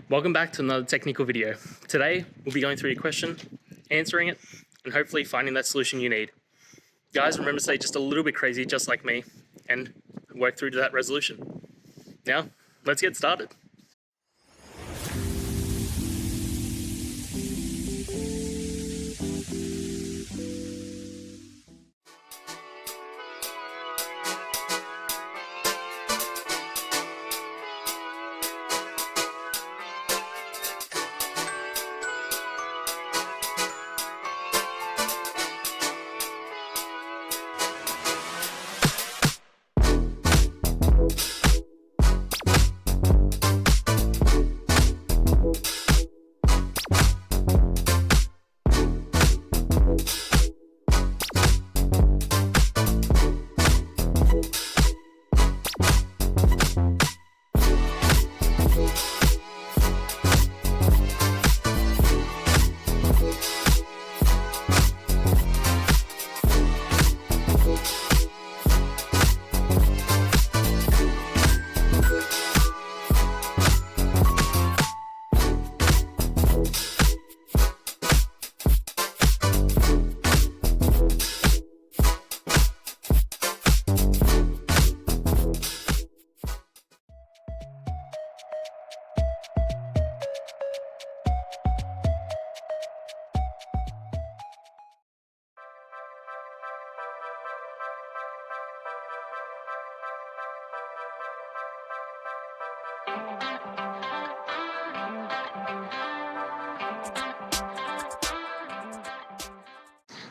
Welcome back to another technical video. Today, we'll be going through your question, answering it, and hopefully finding that solution you need. Guys, remember to stay just a little bit crazy, just like me, and work through to that resolution. Now, let's get started.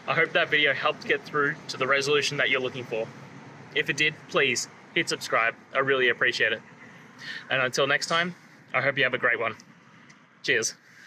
I hope that video helped get through to the resolution that you're looking for. If it did, please hit subscribe. I really appreciate it. And until next time, I hope you have a great one. Cheers.